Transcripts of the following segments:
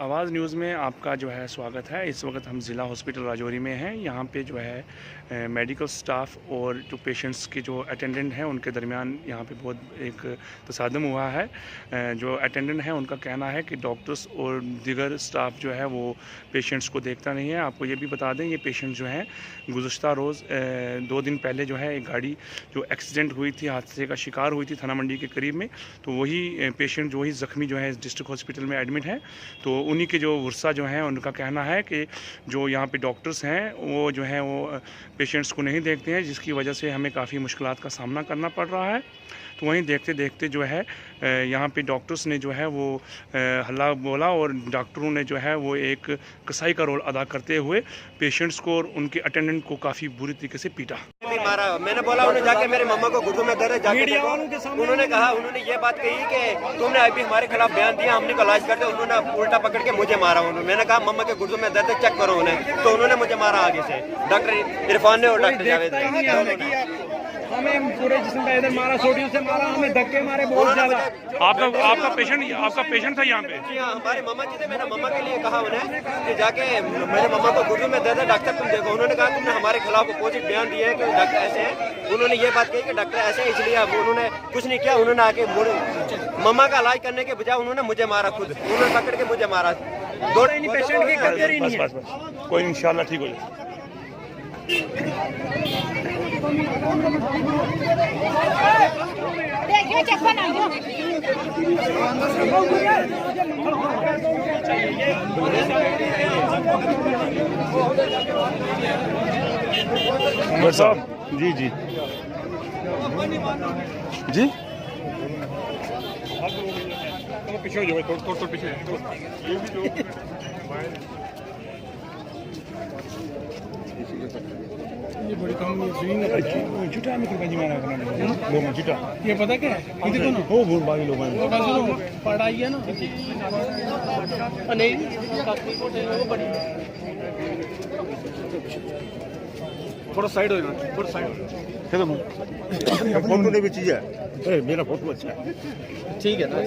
आवाज़ न्यूज़ में आपका जो है स्वागत है। इस वक्त हम ज़िला हॉस्पिटल राजौरी में हैं। यहाँ पे जो है मेडिकल स्टाफ और जो पेशेंट्स के जो अटेंडेंट हैं उनके दरमियान यहाँ पे बहुत एक तसादम हुआ है। जो अटेंडेंट हैं उनका कहना है कि डॉक्टर्स और दीगर स्टाफ जो है वो पेशेंट्स को देखता नहीं है। आपको ये भी बता दें, ये पेशेंट जो हैं गुज़श्ता रोज़ 2 दिन पहले जो है एक गाड़ी जो एक्सीडेंट हुई थी, हादसे का शिकार हुई थी थाना मंडी के करीब में, तो वही पेशेंट जो वही ज़ख्मी जो है डिस्ट्रिक्ट हॉस्पिटल में एडमिट है। तो उन्हीं के जो वर्सा जो हैं उनका कहना है कि जो यहाँ पे डॉक्टर्स हैं वो जो है वो पेशेंट्स को नहीं देखते हैं, जिसकी वजह से हमें काफ़ी मुश्किलात का सामना करना पड़ रहा है। तो वहीं देखते देखते जो है यहाँ पे डॉक्टर्स ने जो है वो हल्ला बोला और डॉक्टरों ने जो है वो एक कसाई का रोल अदा करते हुए पेशेंट्स को और उनके अटेंडेंट को काफ़ी बुरी तरीके से पीटा। मारा। मैंने बोला उन्हें जाके मेरे मम्मा को घुटनों में दर्द है जाके देखो। उन्होंने ये बात कही कि तुमने अभी हमारे खिलाफ बयान दिया, हमने को इलाज कर दिया। उन्होंने उल्टा पकड़ के मुझे मारा। मैंने कहा मम्मा के घुटनों में दर्द है, चेक करो उन्हें। तो उन्होंने मुझे मारा आगे से, डॉक्टर इरफान ने और डॉक्टर जावेद ने। हमें पूरे जिस्म का इधर मारा, सोटियों से मारा, हमें धक्के मारे बहुत ज्यादा। आपका पेशेंट था यहाँ पे? जी हाँ, हमारे मम्मा जी थे। मैंने मम्मा के लिए कहा उन्हें कि जाके मेरे मम्मा को घुटनों में दर्द है, डॉक्टर तुम देखो। उन्होंने कहा तुमने हमारे खिलाफ अपोजिट बयान दिया है कि डॉक्टर ऐसे हैं। उन्होंने ये बात कही कि डॉक्टर ऐसे हैं, इसलिए उन्होंने कुछ नहीं किया। उन्होंने आके मम्मा का इलाज करने के बजाय उन्होंने मुझे मारा, खुद उन्होंने पकड़ के मुझे मारा। दो पेशेंट की कदर ही नहीं है। कोई इंशाल्लाह ठीक हो जाए। साहब जी जी जी पीछे हो जाओ, थोड़ा पीछे। ये बड़ी कम झूठा में कितना जीवाना करना लोग झूठा। ये पता क्या है, ये देखो ना वो बहुत बाकी लोग हैं पढ़ाई है ना नहीं वो बड़ी। थोड़ा साइड हो जाना, थोड़ा साइड हो। फोटो ने भी चीज है, मेरा फोटो अच्छा है, ठीक है ना।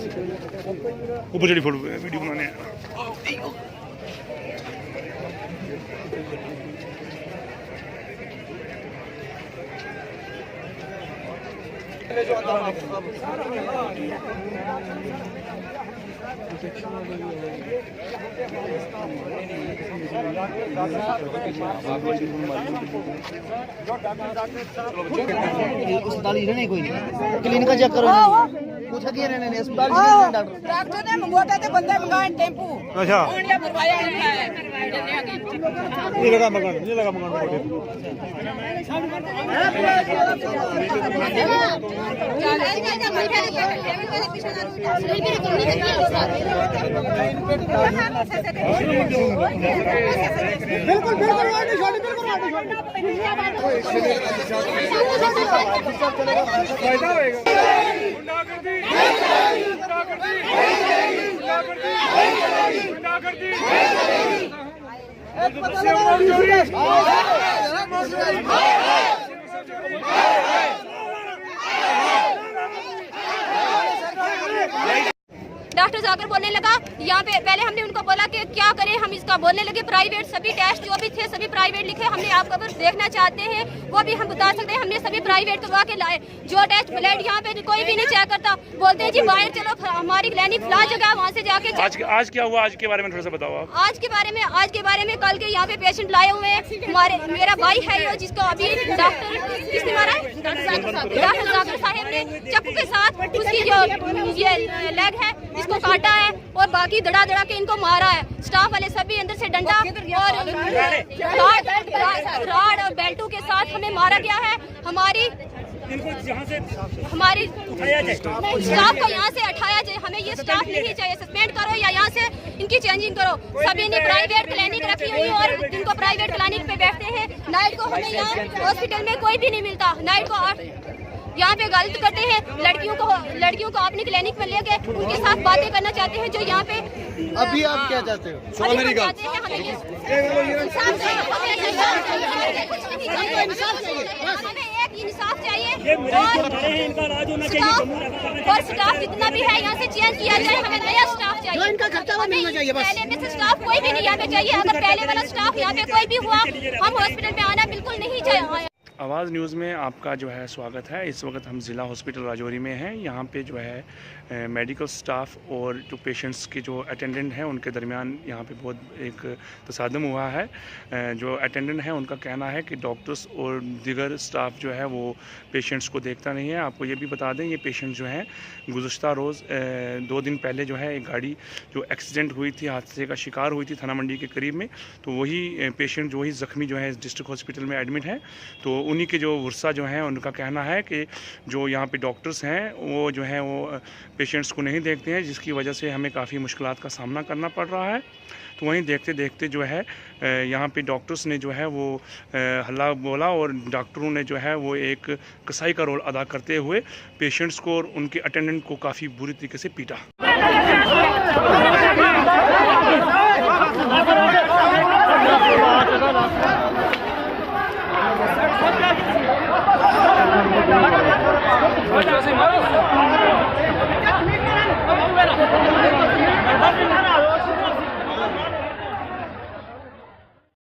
ऊपर चढ़ी फोटो वीडियो बनाने हैं। अस्पताल ही नहीं, कोई नहीं क्लिनिक चेक करो, पूछा दिया नहीं अस्पताल डॉक्टर ने मंगवाता थे, बंदे मंगाए टेम्पू। अच्छा ये भरवाया ये लगा मकान बिल्कुल डॉक्टर जाकर बोलने लगा यहाँ पे। पहले हमने उनको बोला कि क्या करें हम इसका, बोलने लगे प्राइवेट सभी टेस्ट जो भी थे सभी प्राइवेट लिखे। हमने आपको अगर देखना चाहते हैं वो भी हम बता सकते हैं, हमने सभी प्राइवेट करवा के लाए। जो टेस्ट ब्लड यहाँ पे कोई भी नहीं चेक करता, बोलते हैं जी बाहर चलो हमारी क्लिनिक फला जगह वहाँ से जाके। आज क्या हुआ, आज के बारे में थोड़ा सा बताओ आप। आज के बारे में कल के यहाँ पे पेशेंट लाए हुए हैं। मेरा भाई है ये, जिसको अभी डॉक्टर किसने मारा है, डॉक्टर जाकिर साहब ने चाकू के साथ उसकी जो ये लेग है इसको काटा है और बाकी दड़ा के इनको मारा है। स्टाफ वाले सभी अंदर से डंडा और रॉड और बेल्टों के साथ हमें मारा गया है। हमारी स्टाफ को यहाँ से हटाया जाए, हमें ये स्टाफ नहीं चाहिए। सस्पेंड करो या यहाँ से इनकी चेंजिंग करो। सभी ने प्राइवेट क्लिनिक रखी हुई और इनको प्राइवेट क्लिनिक पे बैठते हैं। नाइट को हमें यहाँ हॉस्पिटल में कोई भी नहीं मिलता। नाइट को यहाँ पे गलत करते हैं। लड़कियों को अपनी क्लिनिक में लेके उनके साथ बातें करना चाहते हैं। जो यहाँ पे अभी आप क्या चाहते हो? अभी हम चाहते हैं हमें ये इंसाफ चाहिए, हमें एक इंसाफ चाहिए और स्टाफ जितना भी है यहाँ से चेंज किया जाए। हमें नया स्टाफ चाहिए, जो इनका खर्चा वो मिलना चाहिए बस। पहले में से स्टाफ कोई भी नहीं यहाँ पे चाहिए। अगर पहले वाला स्टाफ यहाँ पे कोई भी हुआ, हम हॉस्पिटल में आना बिल्कुल नहीं चाहिए। आवाज़ न्यूज़ में आपका जो है स्वागत है। इस वक्त हम ज़िला हॉस्पिटल राजौरी में हैं। यहाँ पे जो है मेडिकल स्टाफ और जो पेशेंट्स के जो अटेंडेंट हैं उनके दरमियान यहाँ पे बहुत एक तसादम हुआ है। जो अटेंडेंट हैं उनका कहना है कि डॉक्टर्स और दीगर स्टाफ जो है वो पेशेंट्स को देखता नहीं है। आपको ये भी बता दें, ये पेशेंट जो हैं गुज़श्ता रोज़ 2 दिन पहले जो है एक गाड़ी जो एक्सीडेंट हुई थी, हादसे का शिकार हुई थी थाना मंडी के करीब में, तो वही पेशेंट जो ही ज़ख्मी जो है डिस्ट्रिक्ट हॉस्पिटल में एडमिट है। तो उन्हीं के जो वर्सा जो हैं उनका कहना है कि जो यहाँ पे डॉक्टर्स हैं वो जो है वो पेशेंट्स को नहीं देखते हैं, जिसकी वजह से हमें काफ़ी मुश्किलात का सामना करना पड़ रहा है। तो वहीं देखते देखते जो है यहाँ पे डॉक्टर्स ने जो है वो हल्ला बोला और डॉक्टरों ने जो है वो एक कसाई का रोल अदा करते हुए पेशेंट्स को और उनके अटेंडेंट को काफ़ी बुरी तरीके से पीटा।